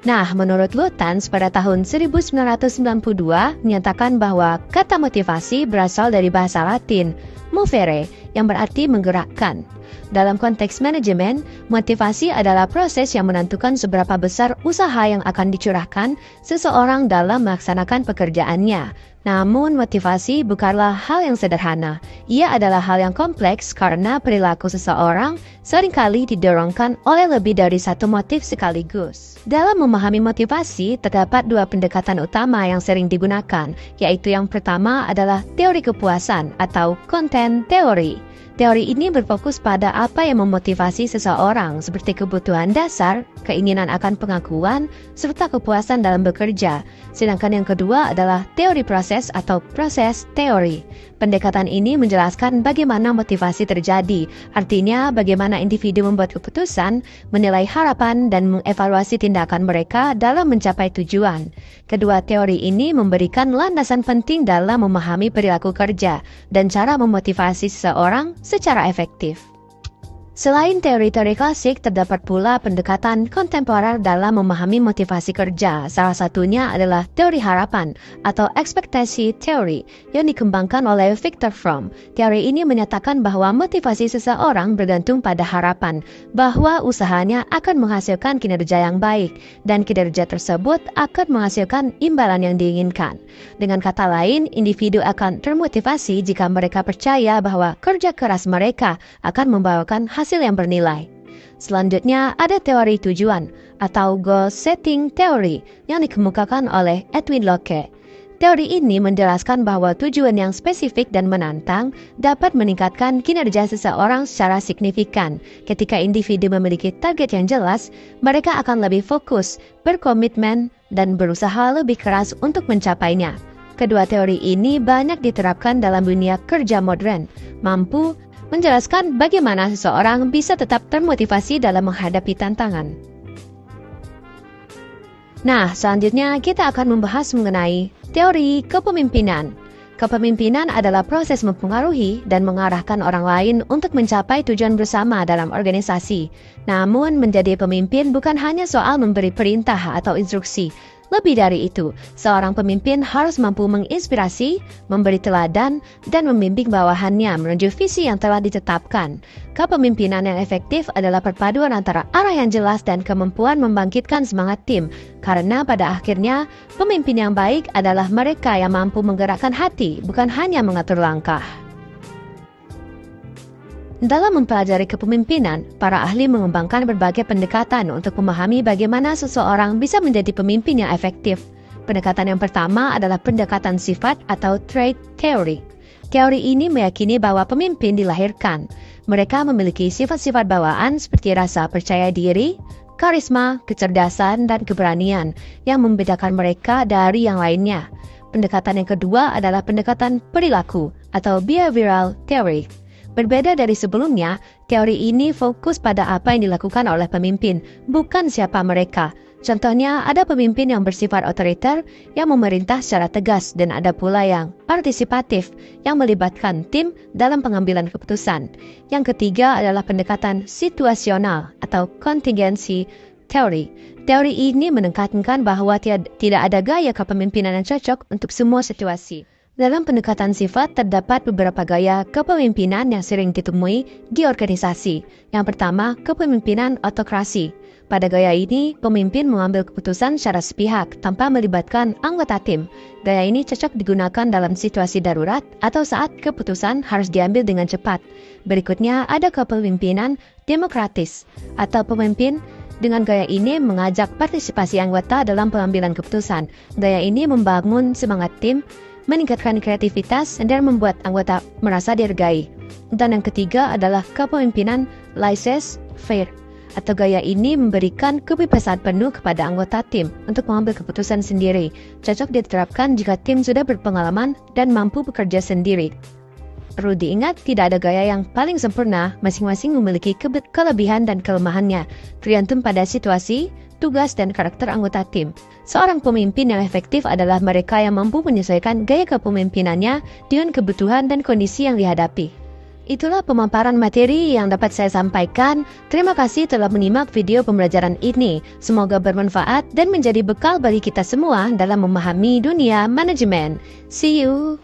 Nah, menurut Lutyens pada tahun 1992 menyatakan bahwa kata motivasi berasal dari bahasa Latin, movere, yang berarti menggerakkan. Dalam konteks manajemen, motivasi adalah proses yang menentukan seberapa besar usaha yang akan dicurahkan seseorang dalam melaksanakan pekerjaannya. Namun, motivasi bukanlah hal yang sederhana. Ia adalah hal yang kompleks karena perilaku seseorang seringkali didorongkan oleh lebih dari satu motif sekaligus. Dalam memahami motivasi, terdapat dua pendekatan utama yang sering digunakan, yaitu yang pertama adalah teori kepuasan atau content theory. Teori ini berfokus pada apa yang memotivasi seseorang seperti kebutuhan dasar, keinginan akan pengakuan, serta kepuasan dalam bekerja. Sedangkan yang kedua adalah teori proses atau proses teori. Pendekatan ini menjelaskan bagaimana motivasi terjadi, artinya bagaimana individu membuat keputusan, menilai harapan, dan mengevaluasi tindakan mereka dalam mencapai tujuan. Kedua teori ini memberikan landasan penting dalam memahami perilaku kerja dan cara memotivasi seseorang secara efektif. Selain teori-teori klasik, terdapat pula pendekatan kontemporer dalam memahami motivasi kerja. Salah satunya adalah teori harapan atau expectancy theory yang dikembangkan oleh Viktor Fromm. Teori ini menyatakan bahwa motivasi seseorang bergantung pada harapan, bahwa usahanya akan menghasilkan kinerja yang baik, dan kinerja tersebut akan menghasilkan imbalan yang diinginkan. Dengan kata lain, individu akan termotivasi jika mereka percaya bahwa kerja keras mereka akan membawakan hasil yang bernilai. Selanjutnya ada teori tujuan atau goal setting theory yang dikemukakan oleh Edwin Locke. Teori ini menjelaskan bahwa tujuan yang spesifik dan menantang dapat meningkatkan kinerja seseorang secara signifikan. Ketika individu memiliki target yang jelas, mereka akan lebih fokus, berkomitmen, dan berusaha lebih keras untuk mencapainya. Kedua teori ini banyak diterapkan dalam dunia kerja modern, mampu menjelaskan bagaimana seseorang bisa tetap termotivasi dalam menghadapi tantangan. Nah, selanjutnya kita akan membahas mengenai teori kepemimpinan. Kepemimpinan adalah proses mempengaruhi dan mengarahkan orang lain untuk mencapai tujuan bersama dalam organisasi. Namun, menjadi pemimpin bukan hanya soal memberi perintah atau instruksi. Lebih dari itu, seorang pemimpin harus mampu menginspirasi, memberi teladan, dan membimbing bawahannya menuju visi yang telah ditetapkan. Kepemimpinan yang efektif adalah perpaduan antara arah yang jelas dan kemampuan membangkitkan semangat tim, karena pada akhirnya, pemimpin yang baik adalah mereka yang mampu menggerakkan hati, bukan hanya mengatur langkah. Dalam mempelajari kepemimpinan, para ahli mengembangkan berbagai pendekatan untuk memahami bagaimana seseorang bisa menjadi pemimpin yang efektif. Pendekatan yang pertama adalah pendekatan sifat atau trait theory. Teori ini meyakini bahwa pemimpin dilahirkan. Mereka memiliki sifat-sifat bawaan seperti rasa percaya diri, karisma, kecerdasan, dan keberanian yang membedakan mereka dari yang lainnya. Pendekatan yang kedua adalah pendekatan perilaku atau behavioral theory. Berbeda dari sebelumnya, teori ini fokus pada apa yang dilakukan oleh pemimpin, bukan siapa mereka. Contohnya, ada pemimpin yang bersifat otoriter, yang memerintah secara tegas, dan ada pula yang partisipatif, yang melibatkan tim dalam pengambilan keputusan. Yang ketiga adalah pendekatan situasional atau contingency theory. Teori ini menekankan bahwa tidak ada gaya kepemimpinan yang cocok untuk semua situasi. Dalam pendekatan sifat, terdapat beberapa gaya kepemimpinan yang sering ditemui di organisasi. Yang pertama, kepemimpinan autokrasi. Pada gaya ini, pemimpin mengambil keputusan secara sepihak tanpa melibatkan anggota tim. Gaya ini cocok digunakan dalam situasi darurat atau saat keputusan harus diambil dengan cepat. Berikutnya, ada kepemimpinan demokratis atau pemimpin dengan gaya ini mengajak partisipasi anggota dalam pengambilan keputusan. Gaya ini membangun semangat tim, meningkatkan kreativitas, dan membuat anggota merasa dihargai. Dan yang ketiga adalah kepemimpinan laissez-faire, atau gaya ini memberikan kebebasan penuh kepada anggota tim untuk mengambil keputusan sendiri. Cocok diterapkan jika tim sudah berpengalaman dan mampu bekerja sendiri. Perlu diingat, tidak ada gaya yang paling sempurna, masing-masing memiliki kelebihan dan kelemahannya, tergantung pada situasi, tugas, dan karakter anggota tim. Seorang pemimpin yang efektif adalah mereka yang mampu menyesuaikan gaya kepemimpinannya dengan kebutuhan dan kondisi yang dihadapi. Itulah pemaparan materi yang dapat saya sampaikan. Terima kasih telah menyimak video pembelajaran ini. Semoga bermanfaat dan menjadi bekal bagi kita semua dalam memahami dunia manajemen. See you!